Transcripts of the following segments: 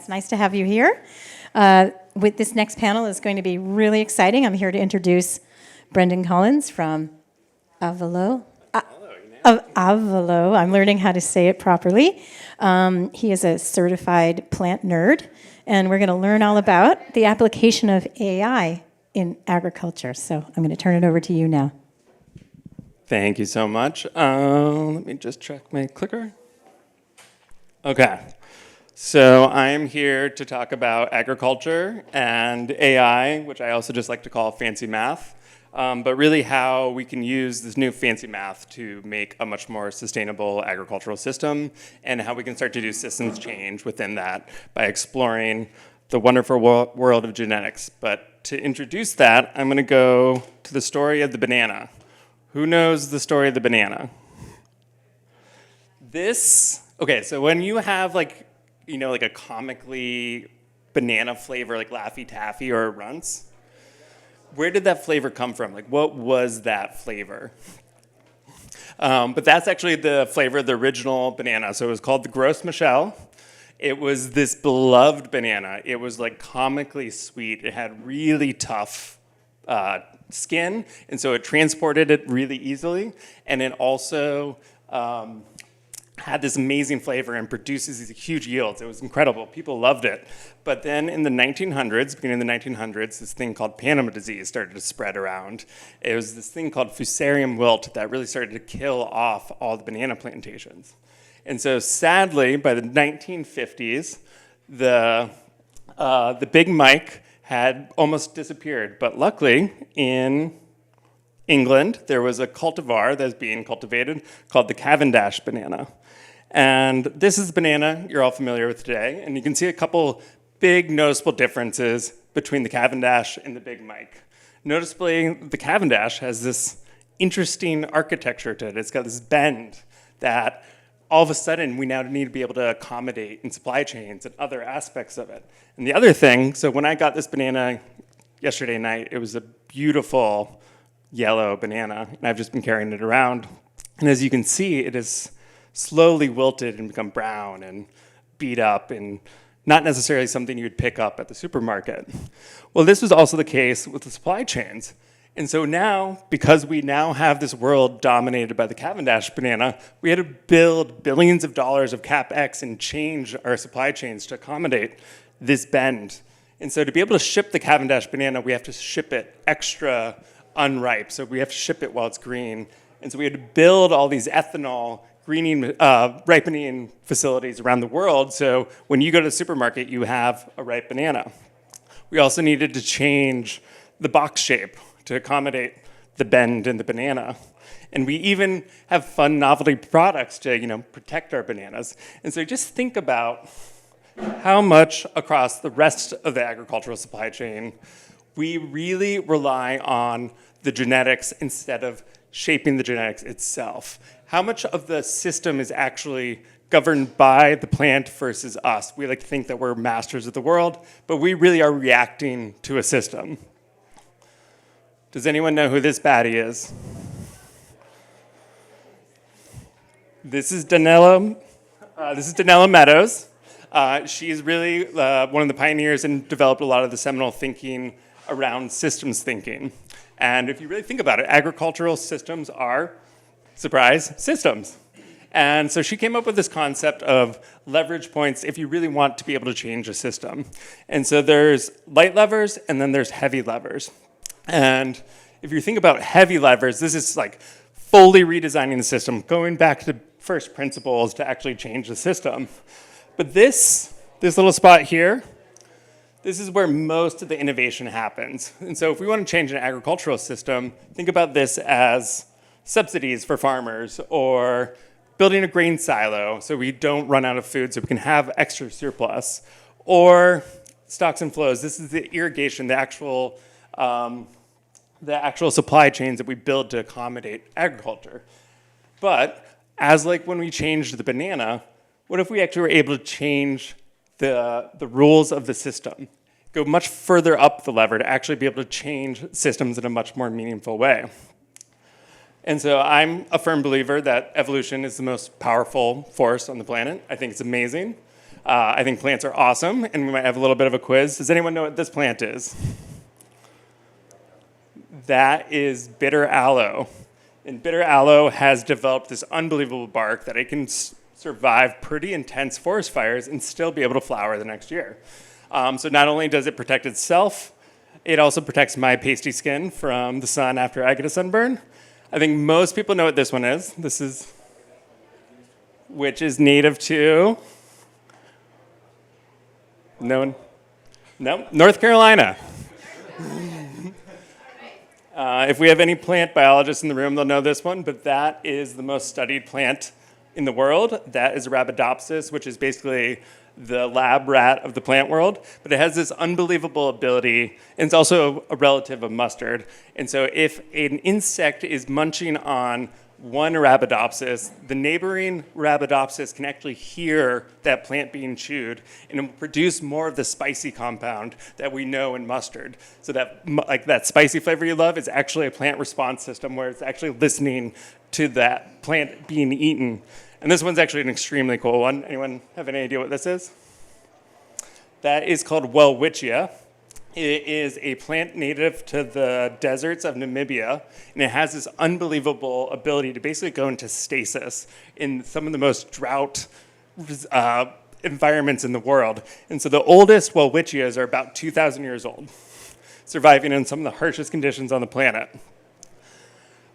It's nice to have you here. With this next panel is going to be really exciting. I'm here to introduce Brendan Collins from Avalo. Avalo. I'm learning how to say it properly. He is a certified plant nerd, and we're going to learn all about the application of AI in agriculture. So I'm going to turn it over to you now. Thank you so much. Let me just check my clicker. Okay. So I'm here to talk about agriculture and AI, which I also just like to call fancy math, but really how we can use this new fancy math to make a much more sustainable agricultural system and how we can start to do systems change within that by exploring the wonderful world of genetics. But to introduce that, I'm going to go to the story of the banana. Who knows the story of the banana? Okay, so when you have like a comically banana flavor like Laffy Taffy or Runts, where did that flavor come from? Like, what was that flavor? But that's actually the flavor of the original banana. So it was called the Gros Michel. It was this beloved banana. It was like comically sweet. It had really tough skin, and so it transported it really easily. And it also had this amazing flavor and produces these huge yields. It was incredible. People loved it. But then in the 1900s, beginning of the 1900s, this thing called Panama disease started to spread around. It was this thing called Fusarium wilt that really started to kill off all the banana plantations. And so sadly, by the 1950s, the Big Mike had almost disappeared. But luckily, in England, there was a cultivar that's being cultivated called the Cavendish banana. And this is the banana you're all familiar with today. And you can see a couple big noticeable differences between the Cavendish and the Big Mike. Noticeably, the Cavendish has this interesting architecture to it. It's got this bend that all of a sudden we now need to be able to accommodate in supply chains and other aspects of it. And the other thing, so when I got this banana yesterday night, it was a beautiful yellow banana, and I've just been carrying it around. And as you can see, it is slowly wilted and become brown and beat up and not necessarily something you'd pick up at the supermarket. Well, this was also the case with the supply chains. And so now, because we now have this world dominated by the Cavendish banana, we had to build billions of dollars of CapEx and change our supply chains to accommodate this bend. And so to be able to ship the Cavendish banana, we have to ship it extra unripe. So we have to ship it while it's green. And so we had to build all these ethanol ripening facilities around the world. So when you go to the supermarket, you have a ripe banana. We also needed to change the box shape to accommodate the bend in the banana. And we even have fun novelty products to, protect our bananas. And so just think about how much across the rest of the agricultural supply chain we really rely on the genetics instead of shaping the genetics itself. How much of the system is actually governed by the plant versus us? We like to think that we're masters of the world, but we really are reacting to a system. Does anyone know who this baddie is? This is Danella Meadows. She's really one of the pioneers and developed a lot of the seminal thinking around systems thinking. And if you really think about it, agricultural systems are, surprise, systems. And so she came up with this concept of leverage points if you really want to be able to change a system. And so there's light levers and then there's heavy levers. And if you think about heavy levers, this is like fully redesigning the system, going back to first principles to actually change the system. But this little spot here, this is where most of the innovation happens. And so if we want to change an agricultural system, think about this as subsidies for farmers or building a grain silo so we don't run out of food so we can have extra surplus, or stocks and flows. This is the irrigation, the actual supply chains that we build to accommodate agriculture. But as like when we changed the banana, what if we actually were able to change the rules of the system, go much further up the lever to actually be able to change systems in a much more meaningful way? And so I'm a firm believer that evolution is the most powerful force on the planet. I think it's amazing. I think plants are awesome, and we might have a little bit of a quiz. Does anyone know what this plant is? That is bitter aloe. And bitter aloe has developed this unbelievable bark that it can survive pretty intense forest fires and still be able to flower the next year. So not only does it protect itself, it also protects my pasty skin from the sun after I get a sunburn. I think most people know what this one is. This is, which is native to, no one? No? North Carolina. If we have any plant biologists in the room, they'll know this one, but that is the most studied plant in the world. That is Arabidopsis, which is basically the lab rat of the plant world, but it has this unbelievable ability, and it's also a relative of mustard. And so if an insect is munching on one Arabidopsis, the neighboring Arabidopsis can actually hear that plant being chewed, and it will produce more of the spicy compound that we know in mustard. So that, like that spicy flavor you love is actually a plant response system where it's actually listening to that plant being eaten. And this one's actually an extremely cool one. Anyone have any idea what this is? That is called Welwitschia. It is a plant native to the deserts of Namibia, and it has this unbelievable ability to basically go into stasis in some of the most drought environments in the world. And so the oldest Welwitchias are about 2,000 years old, surviving in some of the harshest conditions on the planet.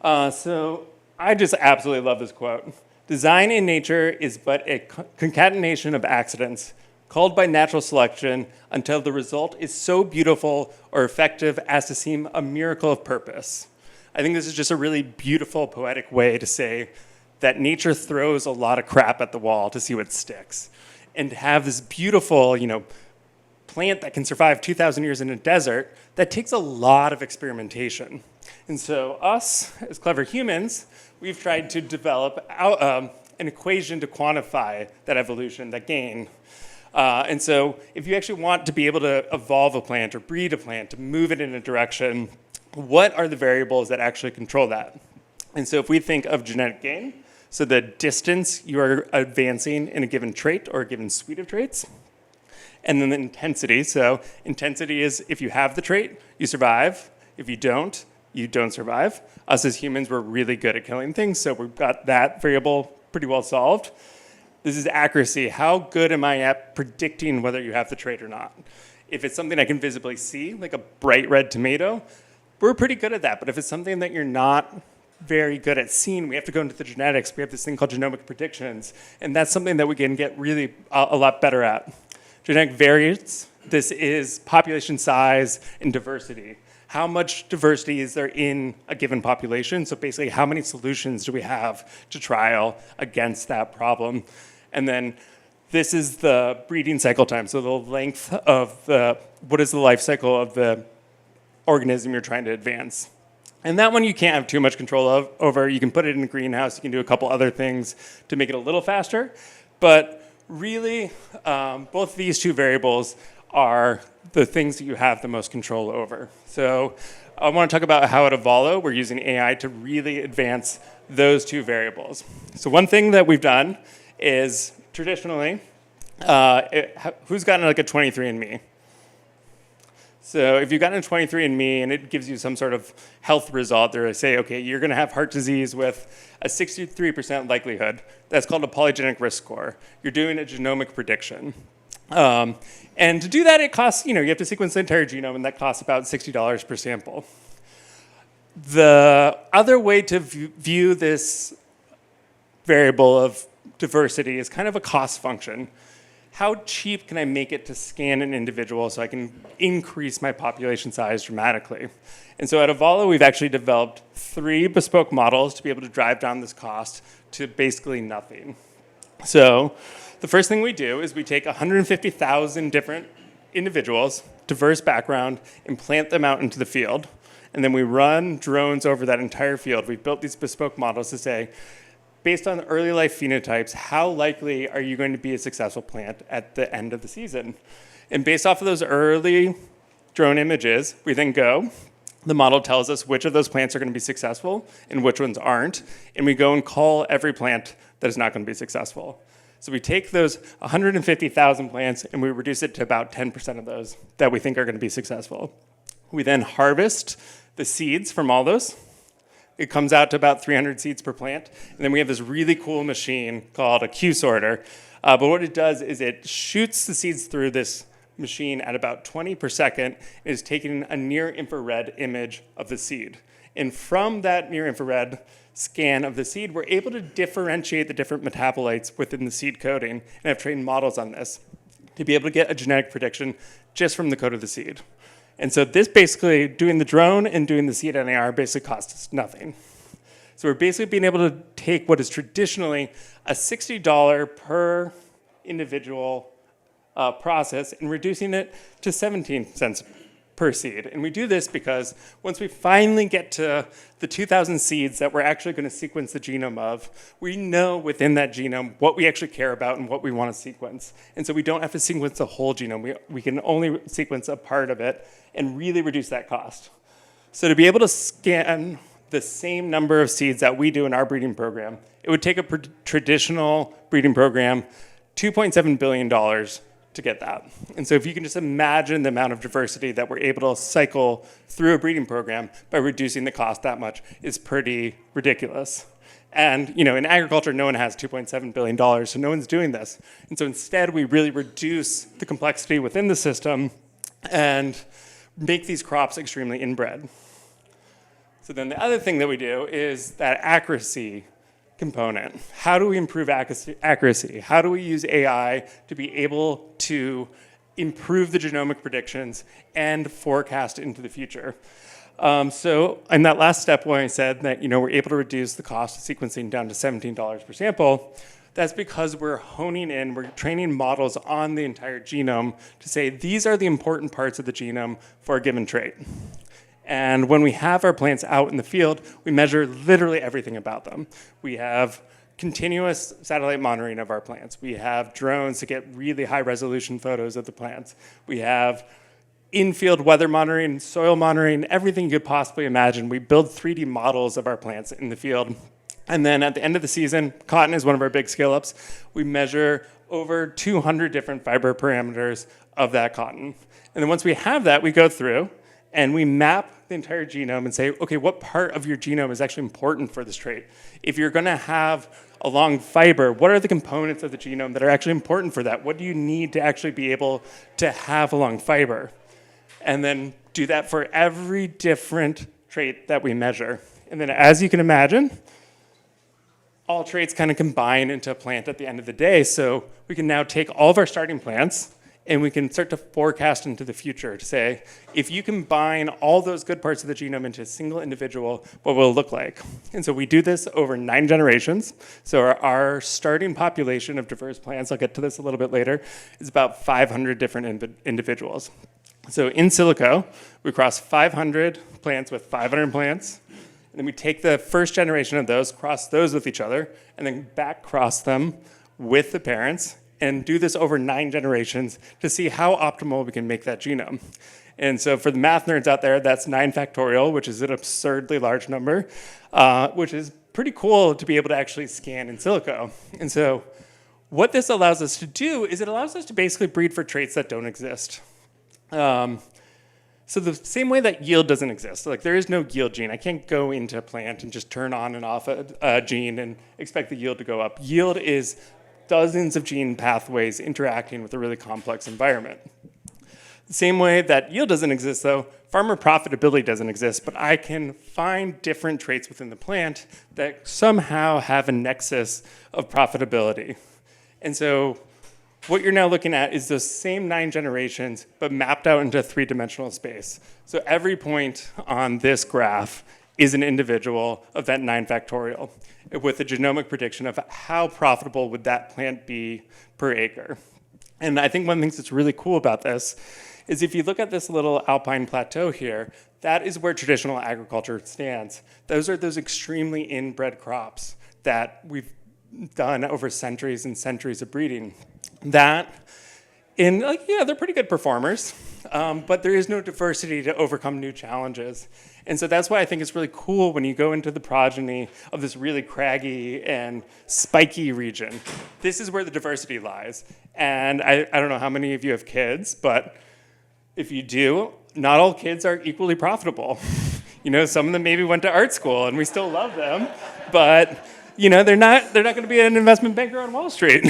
So I just absolutely love this quote. Design in nature is but a concatenation of accidents called by natural selection until the result is so beautiful or effective as to seem a miracle of purpose. I think this is just a really beautiful, poetic way to say that nature throws a lot of crap at the wall to see what sticks. And to have this beautiful, plant that can survive 2,000 years in a desert, that takes a lot of experimentation. And so us, as clever humans, we've tried to develop an equation to quantify that evolution, that gain. And so if you actually want to be able to evolve a plant or breed a plant, to move it in a direction, what are the variables that actually control that? And so if we think of genetic gain, so the distance you are advancing in a given trait or a given suite of traits, and then the intensity. So intensity is if you have the trait, you survive. If you don't survive. Us as humans, we're really good at killing things, so we've got that variable pretty well solved. This is accuracy. How good am I at predicting whether you have the trait or not? If it's something I can visibly see, like a bright red tomato, we're pretty good at that. But if it's something that you're not very good at seeing, we have to go into the genetics. We have this thing called genomic predictions, and that's something that we can get really a lot better at. Genetic variance, this is population size and diversity. How much diversity is there in a given population? So basically, how many solutions do we have to trial against that problem? And then this is the breeding cycle time. So the length of what is the life cycle of the organism you're trying to advance? And that one you can't have too much control over. You can put it in a greenhouse. You can do a couple other things to make it a little faster. But really, both these two variables are the things that you have the most control over. So I want to talk about how at Avalo we're using AI to really advance those two variables. So one thing that we've done is traditionally, who's gotten like a 23andMe? So if you've gotten a 23andMe and it gives you some sort of health result, they say, okay, you're going to have heart disease with a 63% likelihood. That's called a polygenic risk score. You're doing a genomic prediction. And to do that, it costs, you have to sequence the entire genome, and that costs about $60 per sample. The other way to view this variable of diversity is kind of a cost function. How cheap can I make it to scan an individual so I can increase my population size dramatically? And so at Avalo, we've actually developed 3 bespoke models to be able to drive down this cost to basically nothing. So the first thing we do is we take 150,000 different individuals, diverse background, and plant them out into the field. And then we run drones over that entire field. We've built these bespoke models to say, based on early life phenotypes, how likely are you going to be a successful plant at the end of the season? And based off of those early drone images, we then go. The model tells us which of those plants are going to be successful and which ones aren't. And we go and call every plant that is not going to be successful. So we take those 150,000 plants and we reduce it to about 10% of those that we think are going to be successful. We then harvest the seeds from all those. It comes out to about 300 seeds per plant. And then we have this really cool machine called a Q sorter. But what it does is it shoots the seeds through this machine at about 20 per second. It is taking a near infrared image of the seed. And from that near infrared scan of the seed, we're able to differentiate the different metabolites within the seed coating, and have trained models on this to be able to get a genetic prediction just from the code of the seed. And so this basically, doing the drone and doing the seed NAR basically costs us nothing. So we're basically being able to take what is traditionally a $60 per individual process and reducing it to 17 cents per seed. And we do this because once we finally get to the 2,000 seeds that we're actually going to sequence the genome of, we know within that genome what we actually care about and what we want to sequence. And so we don't have to sequence the whole genome. We can only sequence a part of it and really reduce that cost. So to be able to scan the same number of seeds that we do in our breeding program, it would take a traditional breeding program $2.7 billion to get that. And so if you can just imagine the amount of diversity that we're able to cycle through a breeding program by reducing the cost that much is pretty ridiculous. And in agriculture, no one has $2.7 billion, so no one's doing this. And so instead, we really reduce the complexity within the system and make these crops extremely inbred. So then the other thing that we do is that accuracy component. How do we improve accuracy? How do we use AI to be able to improve the genomic predictions and forecast into the future? So in that last step where I said that we're able to reduce the cost of sequencing down to $17 per sample, that's because we're honing in, we're training models on the entire genome to say these are the important parts of the genome for a given trait. And when we have our plants out in the field, we measure literally everything about them. We have continuous satellite monitoring of our plants. We have drones to get really high resolution photos of the plants. We have in-field weather monitoring, soil monitoring, everything you could possibly imagine. We build 3D models of our plants in the field. And then at the end of the season, cotton is one of our big scale-ups. We measure over 200 different fiber parameters of that cotton. And then once we have that, we go through and we map the entire genome and say, okay, what part of your genome is actually important for this trait? If you're gonna have a long fiber, what are the components of the genome that are actually important for that? What do you need to actually be able to have a long fiber? And then do that for every different trait that we measure. And then as you can imagine, all traits kind of combine into a plant at the end of the day. So we can now take all of our starting plants and we can start to forecast into the future to say, if you combine all those good parts of the genome into a single individual, what will it look like? And so we do this over 9 generations. So our starting population of diverse plants, I'll get to this a little bit later, is about 500 different individuals. So in silico, we cross 500 plants with 500 plants, and then we take the first generation of those, cross those with each other, and then back cross them with the parents, and do this over 9 generations to see how optimal we can make that genome. And so for the math nerds out there, that's 9 factorial, which is an absurdly large number, which is pretty cool to be able to actually scan in silico. And so what this allows us to do is it allows us to basically breed for traits that don't exist. So the same way that yield doesn't exist, like there is no yield gene. I can't go into a plant and just turn on and off a gene and expect the yield to go up. Yield is dozens of gene pathways interacting with a really complex environment. The same way that yield doesn't exist, though, farmer profitability doesn't exist, but I can find different traits within the plant that somehow have a nexus of profitability. And so what you're now looking at is those same 9 generations, but mapped out into a 3-dimensional space. So every point on this graph is an individual of that 9 factorial with a genomic prediction of how profitable would that plant be per acre. And I think one of the things that's really cool about this is if you look at this little alpine plateau here, that is where traditional agriculture stands. Those are those extremely inbred crops that we've done over centuries and centuries of breeding. That, they're pretty good performers, but there is no diversity to overcome new challenges. And so that's why I think it's really cool when you go into the progeny of this really craggy and spiky region. This is where the diversity lies. And I don't know how many of you have kids, but if you do, not all kids are equally profitable. Some of them maybe went to art school and we still love them, but they're not going to be an investment banker on Wall Street.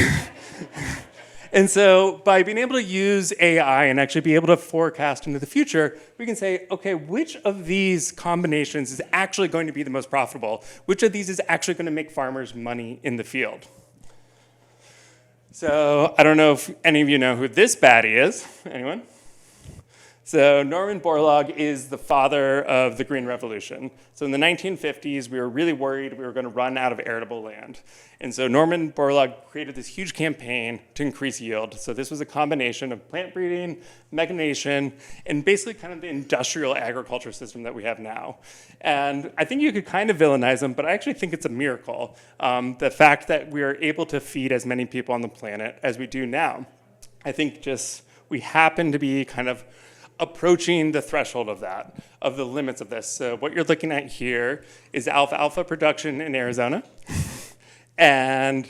And so by being able to use AI and actually be able to forecast into the future, we can say, okay, which of these combinations is actually going to be the most profitable? Which of these is actually going to make farmers money in the field? So I don't know if any of you know who this baddie is. Anyone? So Norman Borlaug is the father of the Green Revolution. So in the 1950s, we were really worried we were going to run out of arable land. And so Norman Borlaug created this huge campaign to increase yield. So this was a combination of plant breeding, mechanization, and basically kind of the industrial agriculture system that we have now. And I think you could kind of villainize him, but I actually think it's a miracle. The fact that we are able to feed as many people on the planet as we do now. I think just we happen to be kind of approaching the threshold of that, of the limits of this. So what you're looking at here is alfalfa production in Arizona. And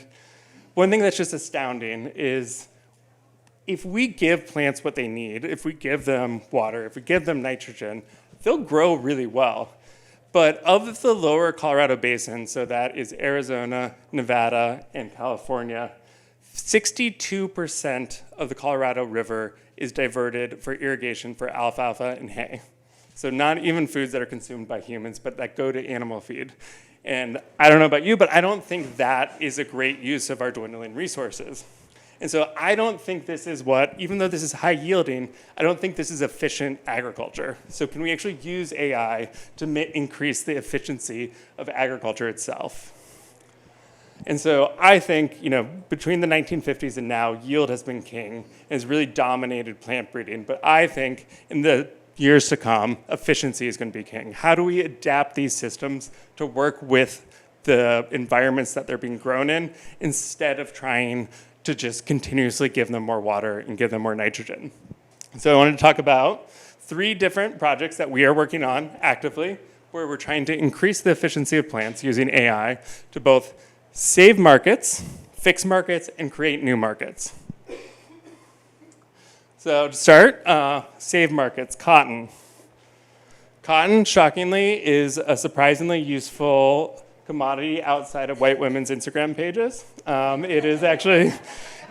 one thing that's just astounding is if we give plants what they need, if we give them water, if we give them nitrogen, they'll grow really well. But of the lower Colorado Basin, so that is Arizona, Nevada, and California, 62% of the Colorado River is diverted for irrigation for alfalfa and hay. So not even foods that are consumed by humans, but that go to animal feed. And I don't know about you, but I don't think that is a great use of our dwindling resources. And so I don't think this is even though this is high yielding, I don't think this is efficient agriculture. So can we actually use AI to increase the efficiency of agriculture itself? And so I think, between the 1950s and now, yield has been king and has really dominated plant breeding. But I think in the years to come, efficiency is going to be king. How do we adapt these systems to work with the environments that they're being grown in instead of trying to just continuously give them more water and give them more nitrogen? So I wanted to talk about 3 different projects that we are working on actively, where we're trying to increase the efficiency of plants using AI to both save markets, fix markets, and create new markets. So to start, save markets, cotton. Cotton, shockingly, is a surprisingly useful commodity outside of white women's Instagram pages. It is actually,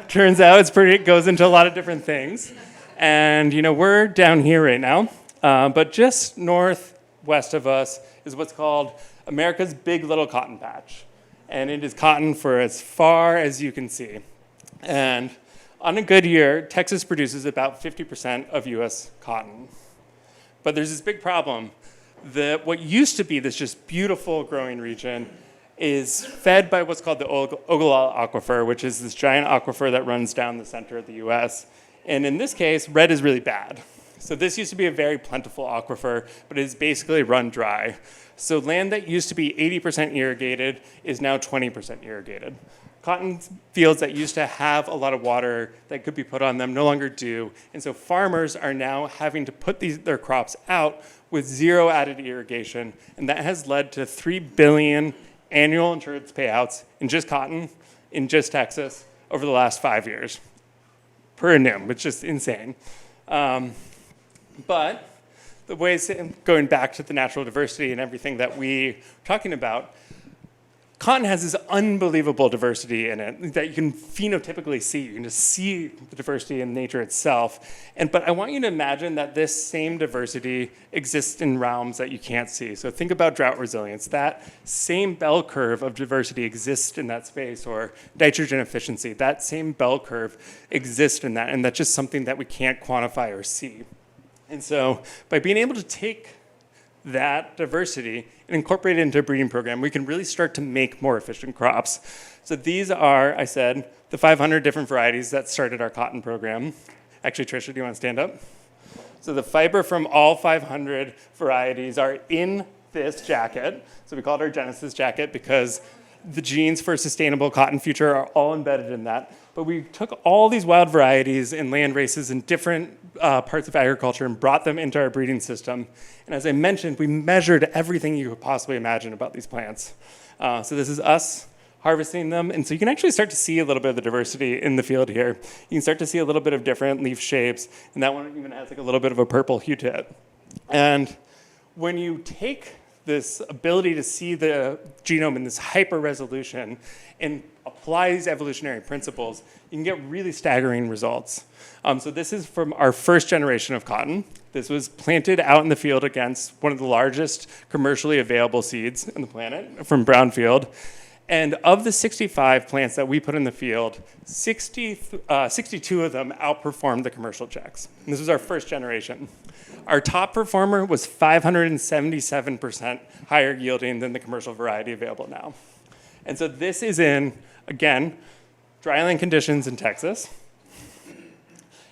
turns out it goes into a lot of different things. And we're down here right now, but just northwest of us is what's called America's Big Little Cotton Patch. And it is cotton for as far as you can see. And on a good year, Texas produces about 50% of US cotton. But there's this big problem. What used to be this just beautiful growing region is fed by what's called the Ogallala Aquifer, which is this giant aquifer that runs down the center of the US. And in this case, red is really bad. So this used to be a very plentiful aquifer, but it is basically run dry. So land that used to be 80% irrigated is now 20% irrigated. Cotton fields that used to have a lot of water that could be put on them no longer do. And so farmers are now having to put their crops out with 0 added irrigation. And that has led to $3 billion annual insurance payouts in just cotton, in just Texas, over the last 5 years. Per annum, which is insane. But the ways, going back to the natural diversity and everything that we're talking about, cotton has this unbelievable diversity in it that you can phenotypically see. You can just see the diversity in nature itself. But I want you to imagine that this same diversity exists in realms that you can't see. So think about drought resilience. That same bell curve of diversity exists in that space, or nitrogen efficiency. That same bell curve exists in that, and that's just something that we can't quantify or see. And so by being able to take that diversity and incorporate it into a breeding program, we can really start to make more efficient crops. So these are, I said, the 500 different varieties that started our cotton program. Actually, Trisha, do you want to stand up? So the fiber from all 500 varieties are in this jacket. So we call it our Genesis jacket because the genes for a sustainable cotton future are all embedded in that. But we took all these wild varieties and land races in different parts of agriculture and brought them into our breeding system. And as I mentioned, we measured everything you could possibly imagine about these plants. So this is us harvesting them. And so you can actually start to see a little bit of the diversity in the field here. You can start to see a little bit of different leaf shapes. And that one even has like a little bit of a purple hue to it. And when you take this ability to see the genome in this hyper resolution and apply these evolutionary principles, you can get really staggering results. So this is from our first generation of cotton. This was planted out in the field against one of the largest commercially available seeds on the planet from brownfield. And of the 65 plants that we put in the field, 62 of them outperformed the commercial checks. And this was our first generation. Our top performer was 577% higher yielding than the commercial variety available now. And so this is in, again, dryland conditions in Texas.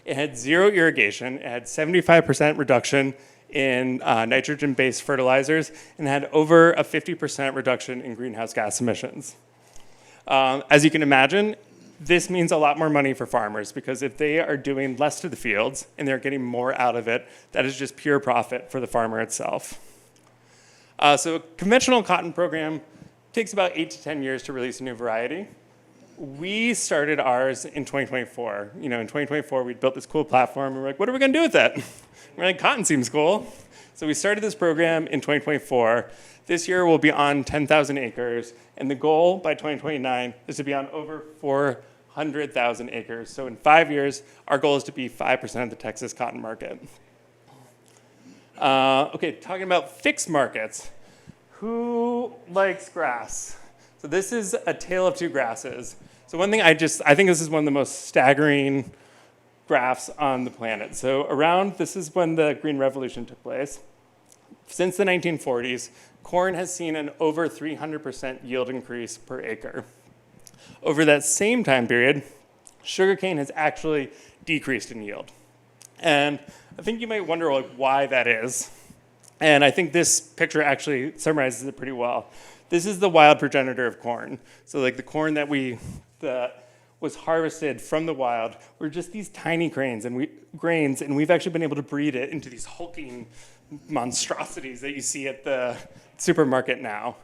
It had zero irrigation. It had 75% reduction in nitrogen-based fertilizers and had over a 50% reduction in greenhouse gas emissions. As you can imagine, this means a lot more money for farmers because if they are doing less to the fields and they're getting more out of it, that is just pure profit for the farmer itself. So a conventional cotton program takes about 8 to 10 years to release a new variety. We started ours in 2024. In 2024, we built this cool platform. We were like, what are we going to do with that? We're like, cotton seems cool. So we started this program in 2024. This year, we'll be on 10,000 acres. And the goal by 2029 is to be on over 400,000 acres. So in 5 years, our goal is to be 5% of the Texas cotton market. Okay, talking about fixed markets. Who likes grass? So this is a tale of two grasses. So one thing I think this is one of the most staggering graphs on the planet. So this is when the Green Revolution took place. Since the 1940s, corn has seen an over 300% yield increase per acre. Over that same time period, sugarcane has actually decreased in yield. And I think you might wonder why that is. And I think this picture actually summarizes it pretty well. This is the wild progenitor of corn. So the corn that was harvested from the wild were just these tiny grains, and we've actually been able to breed it into these hulking monstrosities that you see at the supermarket now.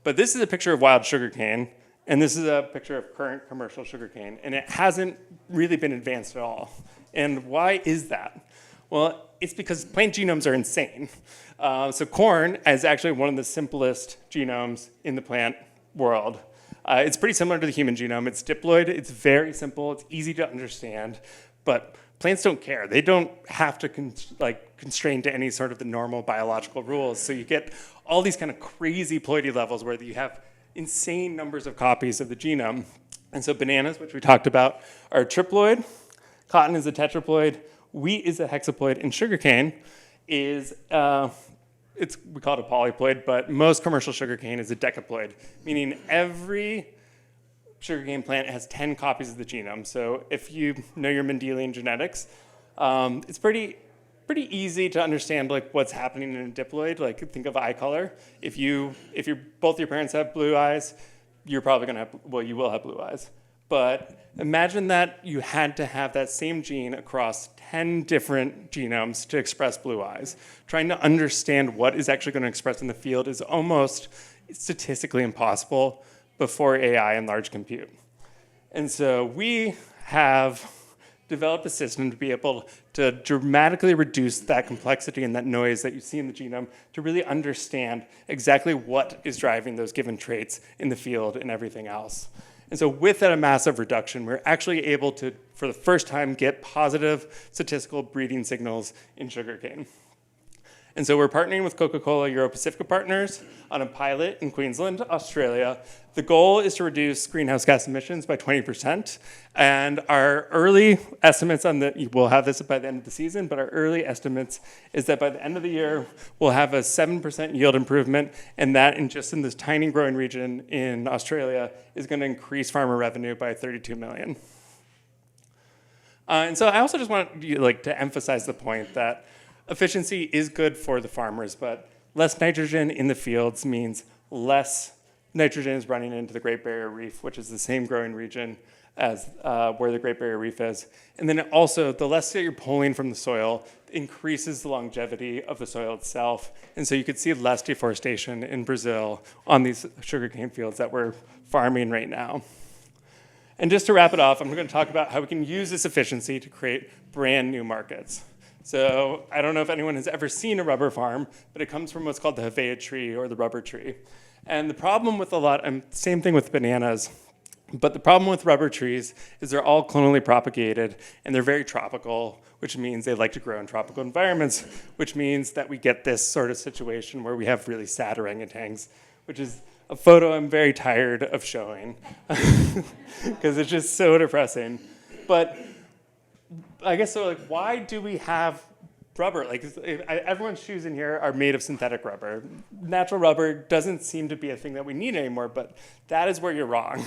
But this is a picture of wild sugarcane, and this is a picture of current commercial sugarcane, and it hasn't really been advanced at all. And why is that? Well, it's because plant genomes are insane. So corn is actually one of the simplest genomes in the plant world. It's pretty similar to the human genome. It's diploid. It's very simple. It's easy to understand. But plants don't care. They don't have to constrain to any sort of the normal biological rules. So you get all these kind of crazy ploidy levels where you have insane numbers of copies of the genome. And so bananas, which we talked about, are triploid. Cotton is a tetraploid. Wheat is a hexaploid. And sugarcane is we call it a polyploid, but most commercial sugarcane is a decaploid, meaning every sugarcane plant has 10 copies of the genome. So if you know your Mendelian genetics, it's pretty easy to understand what's happening in a diploid. Think of eye color. If both your parents have blue eyes, you're probably going to have, you will have blue eyes. But imagine that you had to have that same gene across 10 different genomes to express blue eyes. Trying to understand what is actually going to express in the field is almost statistically impossible before AI and large compute. And so we have developed a system to be able to dramatically reduce that complexity and that noise that you see in the genome to really understand exactly what is driving those given traits in the field and everything else. And so with that massive reduction, we're actually able to, for the first time, get positive statistical breeding signals in sugarcane. And so we're partnering with Coca-Cola Euro-Pacifica Partners on a pilot in Queensland, Australia. The goal is to reduce greenhouse gas emissions by 20%. And our early estimates we'll have this by the end of the season, but our early estimates is that by the end of the year, we'll have a 7% yield improvement. And that, in this tiny growing region in Australia, is going to increase farmer revenue by $32 million. And so I also just want to emphasize the point that efficiency is good for the farmers, but less nitrogen in the fields means less nitrogen is running into the Great Barrier Reef, which is the same growing region as where the Great Barrier Reef is. And then also, the less that you're pulling from the soil increases the longevity of the soil itself. And so you could see less deforestation in Brazil on these sugarcane fields that we're farming right now. And just to wrap it off, I'm going to talk about how we can use this efficiency to create brand new markets. So I don't know if anyone has ever seen a rubber farm, but it comes from what's called the Havea tree or the rubber tree. And the problem with same thing with bananas, but the problem with rubber trees is they're all clonally propagated and they're very tropical, which means they like to grow in tropical environments, which means that we get this sort of situation where we have really sad orangutans, which is a photo I'm very tired of showing because it's just so depressing. But I guess so, like, why do we have rubber? Like, everyone's shoes in here are made of synthetic rubber. Natural rubber doesn't seem to be a thing that we need anymore, but that is where you're wrong.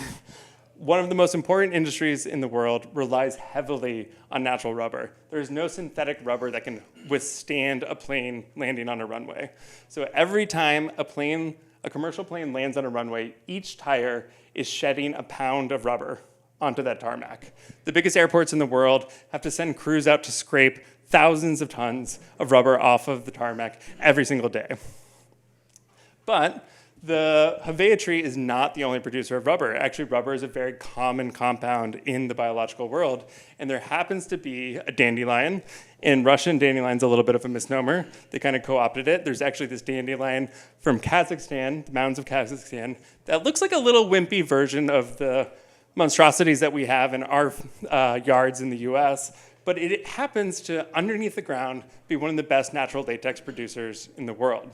One of the most important industries in the world relies heavily on natural rubber. There's no synthetic rubber that can withstand a plane landing on a runway. So every time a commercial plane lands on a runway, each tire is shedding a pound of rubber onto that tarmac. The biggest airports in the world have to send crews out to scrape thousands of tons of rubber off of the tarmac every single day. But the Havea tree is not the only producer of rubber. Actually, rubber is a very common compound in the biological world, and there happens to be a dandelion. In Russian, dandelion's a little bit of a misnomer. They kind of co-opted it. There's actually this dandelion from Kazakhstan, the mountains of Kazakhstan, that looks like a little wimpy version of the monstrosities that we have in our yards in the US, but it happens to, underneath the ground, be one of the best natural latex producers in the world.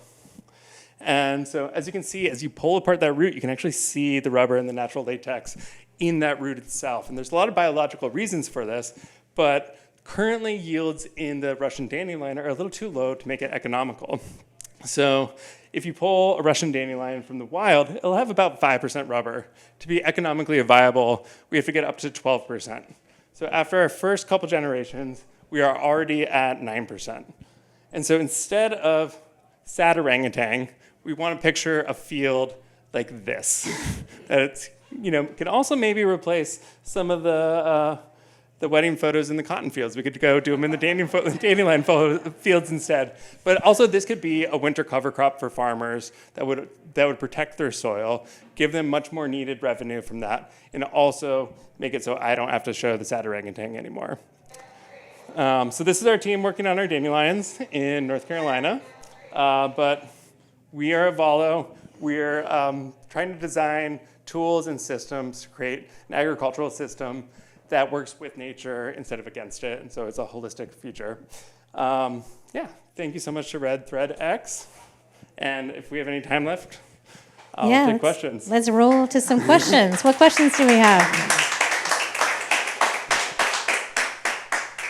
And so as you can see, as you pull apart that root, you can actually see the rubber and the natural latex in that root itself. And there's a lot of biological reasons for this, but currently yields in the Russian dandelion are a little too low to make it economical. So if you pull a Russian dandelion from the wild, it'll have about 5% rubber. To be economically viable, we have to get up to 12%. So after our first couple generations, we are already at 9%. And so instead of sad orangutan, we want to picture a field like this. That can also maybe replace some of the wedding photos in the cotton fields. We could go do them in the dandelion fields instead. But also this could be a winter cover crop for farmers that would protect their soil, give them much more needed revenue from that, and also make it so I don't have to show the sad orangutan anymore. So this is our team working on our dandelions in North Carolina. But we are Avalo. We're trying to design tools and systems to create an agricultural system that works with nature instead of against it. And so it's a holistic future. Thank you so much to RedThreadX. And if we have any time left, I'll take questions. Let's roll to some questions. What questions do we have?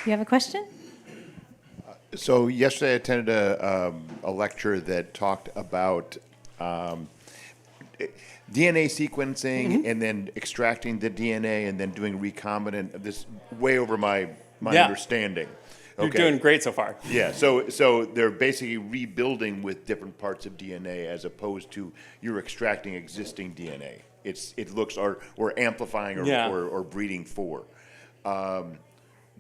You have a question? So yesterday I attended a lecture that talked about DNA sequencing and then extracting the DNA and then doing recombinant. This way over my understanding. You're doing great so far. Yeah, so they're basically rebuilding with different parts of DNA as opposed to you're extracting existing DNA. It looks or amplifying or breeding for.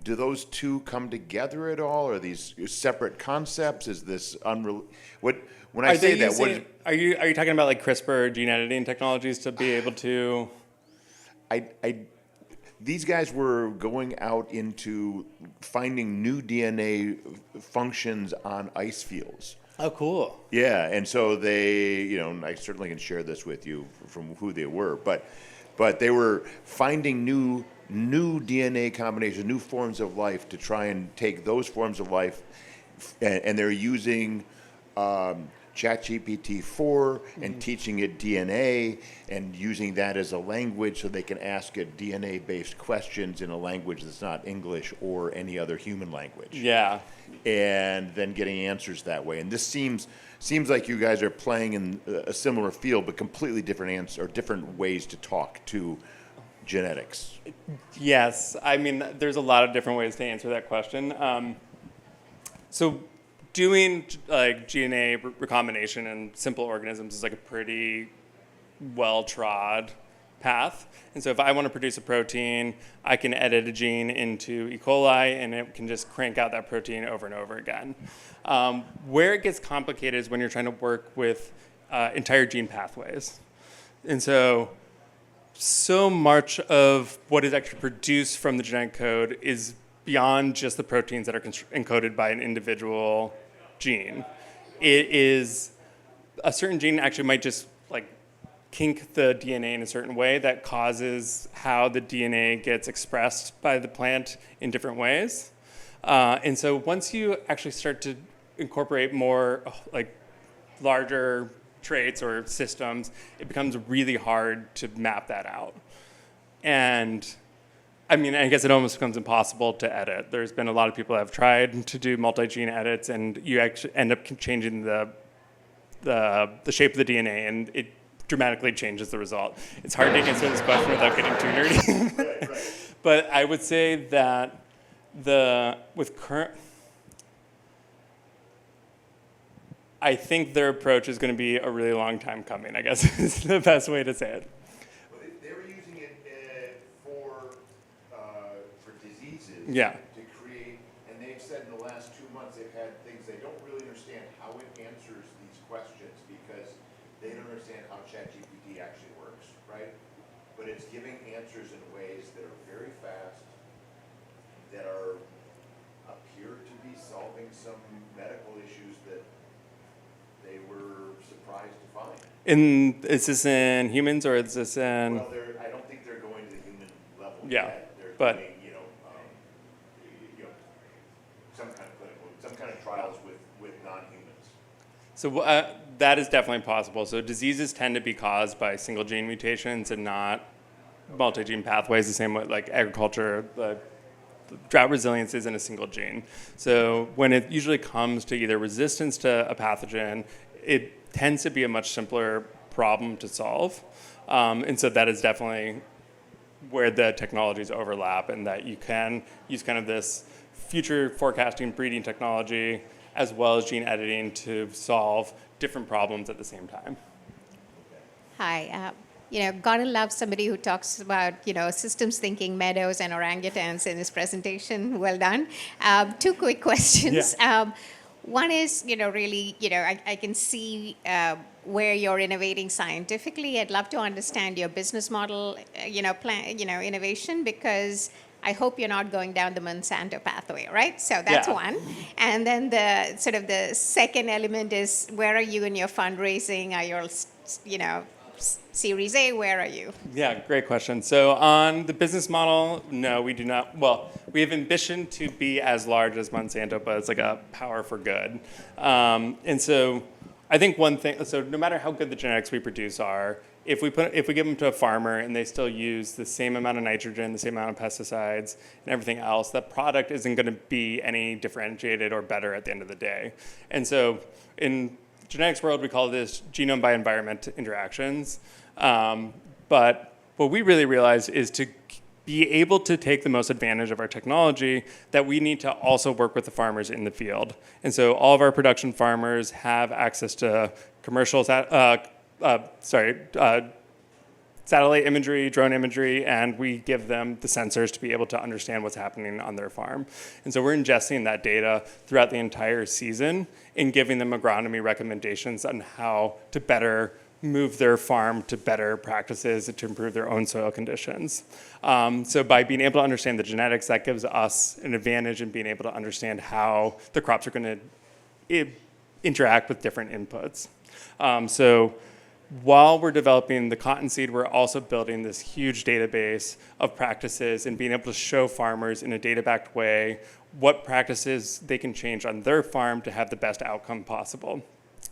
Do those two come together at all? Are these separate concepts? Is this unreal? When I say that, are you talking about like CRISPR gene editing technologies to be able to? These guys were going out into finding new DNA functions on ice fields. Oh, cool. Yeah, and so they, I certainly can share this with you from who they were, but they were finding new DNA combinations, new forms of life to try and take those forms of life, and they're using ChatGPT-4 and teaching it DNA and using that as a language so they can ask it DNA-based questions in a language that's not English or any other human language. Yeah. And then getting answers that way. And this seems like you guys are playing in a similar field, but completely different different ways to talk to genetics. Yes, I mean, there's a lot of different ways to answer that question. So doing like DNA recombination in simple organisms is like a pretty well-trod path. And so if I want to produce a protein, I can edit a gene into E. coli, and it can just crank out that protein over and over again. Where it gets complicated is when you're trying to work with entire gene pathways. And so much of what is actually produced from the genetic code is beyond just the proteins that are encoded by an individual gene. It is a certain gene actually might just like kink the DNA in a certain way that causes how the DNA gets expressed by the plant in different ways. And so once you actually start to incorporate more like larger traits or systems, it becomes really hard to map that out. And I mean, I guess it almost becomes impossible to edit. There's been a lot of people that have tried to do multi-gene edits, and you actually end up changing the shape of the DNA, and it dramatically changes the result. It's hard to answer this question without getting too nerdy. But I would say that I think their approach is going to be a really long time coming, I guess is the best way to say it. Well, they were using it for diseases Yeah. to create, and they've said in the last 2 months they've had things they don't really understand how it answers these questions because they don't understand how ChatGPT actually works, right? But it's giving answers in ways that are very fast, that appear to be solving some medical issues that they were surprised to find. Is this in humans or is this in? Well, I don't think they're going to the human level Yeah, yet. They're but doing, some kind of trials with non-humans. so that is definitely possible. So diseases tend to be caused by single gene mutations and not multi-gene pathways. The same way like agriculture, the drought resilience isn't a single gene. So when it usually comes to either resistance to a pathogen, it tends to be a much simpler problem to solve. And so that is definitely where the technologies overlap, and that you can use kind of this future forecasting breeding technology as well as gene editing to solve different problems at the same time. Hi. Gotta love somebody who talks about, systems thinking, meadows, and orangutans in his presentation. Well done. 2 quick questions. Yeah. One is, really, I can see where you're innovating scientifically. I'd love to understand your business model, innovation, because I hope you're not going down the Monsanto pathway, right? So that's one. And then the second element is, where are you in your fundraising? Are you, Series A, where are you? Yeah, great question. So on the business model, no, we do not. Well, we have ambition to be as large as Monsanto, but it's like a power for good. And so I think one thing, so no matter how good the genetics we produce are, if we give them to a farmer and they still use the same amount of nitrogen, the same amount of pesticides, and everything else, that product isn't going to be any differentiated or better at the end of the day. And so in genetics world, we call this genome by environment interactions. But what we really realized is to be able to take the most advantage of our technology, that we need to also work with the farmers in the field. And so all of our production farmers have access to commercial satellite imagery, drone imagery, and we give them the sensors to be able to understand what's happening on their farm. And so we're ingesting that data throughout the entire season and giving them agronomy recommendations on how to better move their farm to better practices to improve their own soil conditions. So by being able to understand the genetics, that gives us an advantage in being able to understand how the crops are going to interact with different inputs. So while we're developing the cottonseed, we're also building this huge database of practices and being able to show farmers in a data-backed way what practices they can change on their farm to have the best outcome possible.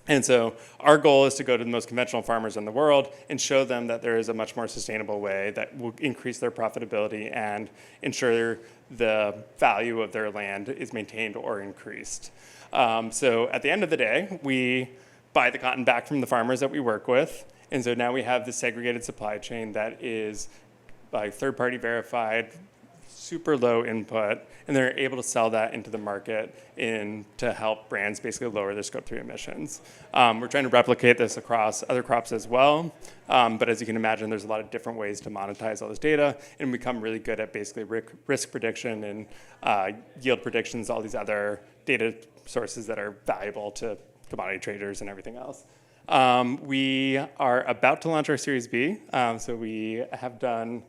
And so our goal is to go to the most conventional farmers in the world and show them that there is a much more sustainable way that will increase their profitability and ensure the value of their land is maintained or increased. So at the end of the day, we buy the cotton back from the farmers that we work with. And so now we have this segregated supply chain that is by third-party verified, super low input, and they're able to sell that into the market to help brands basically lower their Scope 3 emissions. We're trying to replicate this across other crops as well, but as you can imagine, there's a lot of different ways to monetize all this data and become really good at basically risk prediction and yield predictions, all these other data sources that are valuable to commodity traders and everything else. We are about to launch our Series B, so we have done.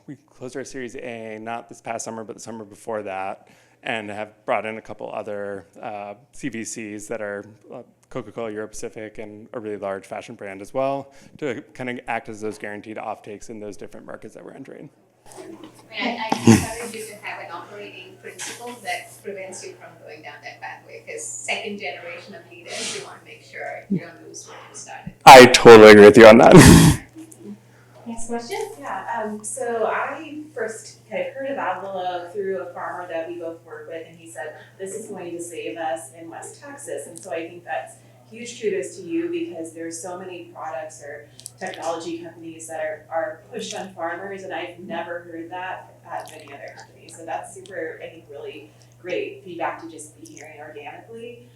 We closed our Series A not this past summer, but the summer before that, and have brought in a couple other CVCs that are Coca-Cola Europe Pacific and a really large fashion brand as well, to kind of act as those guaranteed offtakes in those different markets that we're entering. I encourage you to have an operating principle that prevents you from going down that pathway, because second generation of leaders, you want to make sure you don't lose what you started. I totally agree with you on that. Next question? Yeah, so I first kind of heard of Avalo through a farmer that we both work with, and he said, this is going to save us in West Texas. And so I think that's huge kudos to you, because there's so many products or technology companies that are pushed on farmers, and I've never heard that at many other companies. So that's super, I think, really great feedback to just be hearing organically.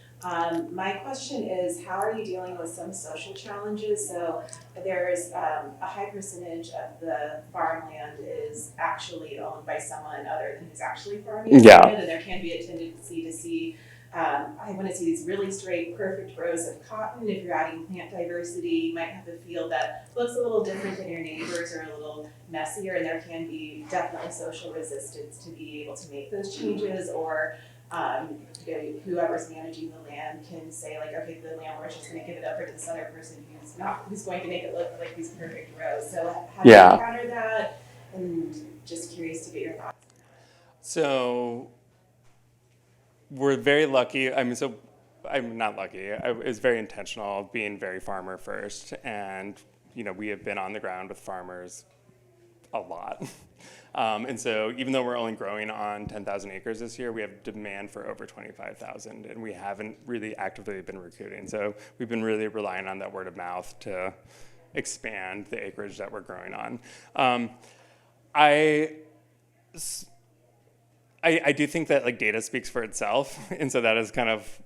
My question is, how are you dealing with some social challenges? So there's a high percentage of the farmland is actually owned by someone other than who's actually farming the land, and there can be a tendency to see, I want to see these really straight, perfect rows of cotton. If you're adding plant diversity, you might have a field that looks a little different than your neighbors or a little messier, and there can be definitely social resistance to be able to make those changes, or whoever's managing the land can say, like, okay, the landlord's just going to give it over to this other person who's going to make it look like these perfect rows. So how do you encounter that? And just curious to get your thoughts. So we're very lucky. I'm not lucky. It's very intentional, being very farmer first, and we have been on the ground with farmers a lot. And so even though we're only growing on 10,000 acres this year, we have demand for over 25,000, and we haven't really actively been recruiting. So we've been really relying on that word of mouth to expand the acreage that we're growing on. I do think that data speaks for itself, and so that is kind of,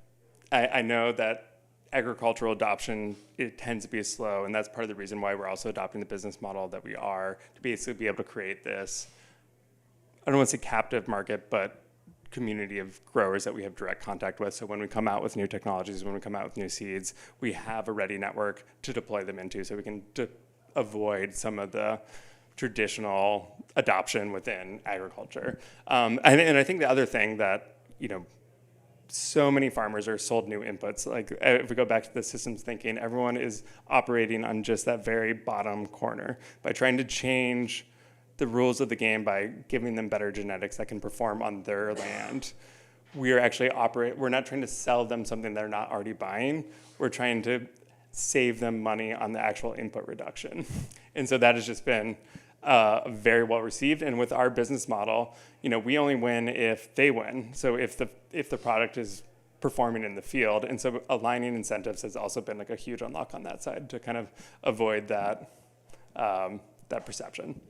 I know that agricultural adoption, it tends to be slow, and that's part of the reason why we're also adopting the business model that we are, to basically be able to create this, I don't want to say captive market, but community of growers that we have direct contact with. So when we come out with new technologies, when we come out with new seeds, we have a ready network to deploy them into, so we can avoid some of the traditional adoption within agriculture. And I think the other thing that, so many farmers are sold new inputs. If we go back to the systems thinking, everyone is operating on just that very bottom corner. By trying to change the rules of the game by giving them better genetics that can perform on their land, we are actually we're not trying to sell them something they're not already buying. We're trying to save them money on the actual input reduction. And so that has just been very well received. And with our business model, we only win if they win. So if the product is performing in the field, and so aligning incentives has also been a huge unlock on that side to kind of avoid that perception.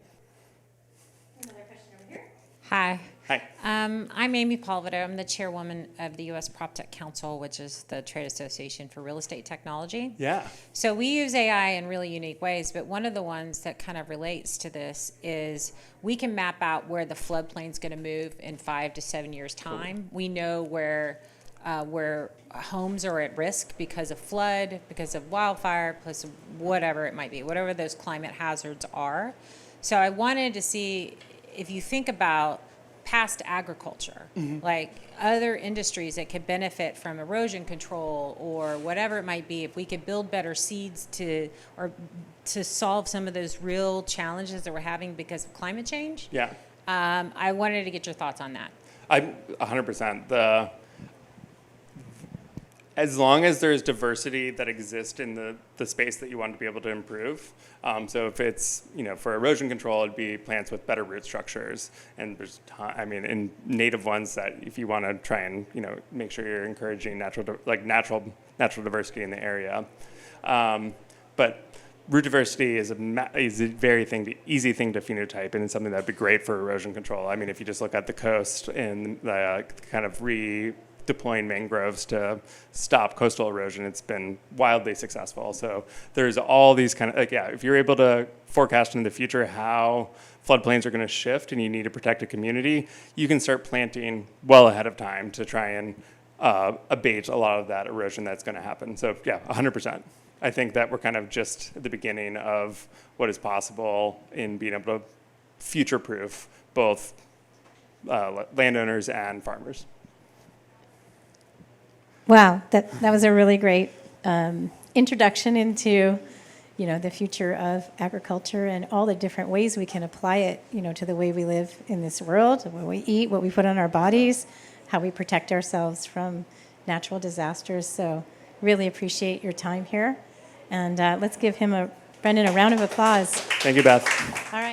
Another question over here. Hi. Hi. I'm Amy Palvido. I'm the chairwoman of the U.S. PropTech Council, which is the trade association for real estate technology. Yeah. So we use AI in really unique ways, but one of the ones that kind of relates to this is we can map out where the floodplain's going to move in 5 to 7 years' time. Cool. We know where homes are at risk because of flood, because of wildfire, plus whatever it might be, whatever those climate hazards are. So I wanted to see if you think about past agriculture, like other industries that could benefit from erosion control or whatever it might be, if we could build better seeds to solve some of those real challenges that we're having because of climate change. Yeah. I wanted to get your thoughts on that. 100%. As long as there's diversity that exists in the space that you want to be able to improve. So if it's, for erosion control, it'd be plants with better root structures. And there's, in native ones that if you want to try and, make sure you're encouraging natural diversity in the area. But root diversity is a very easy thing to phenotype, and it's something that'd be great for erosion control. I mean, if you just look at the coast and the kind of redeploying mangroves to stop coastal erosion, it's been wildly successful. So there's all these kind of, if you're able to forecast in the future how floodplains are going to shift and you need to protect a community, you can start planting well ahead of time to try and abate a lot of that erosion that's going to happen. So 100%. I think that we're kind of just at the beginning of what is possible in being able to future-proof both landowners and farmers. Wow, that was a really great introduction into, the future of agriculture and all the different ways we can apply it, to the way we live in this world, what we eat, what we put on our bodies, how we protect ourselves from natural disasters. So really appreciate your time here. And let's give Brendan a round of applause. Thank you, Beth. All right.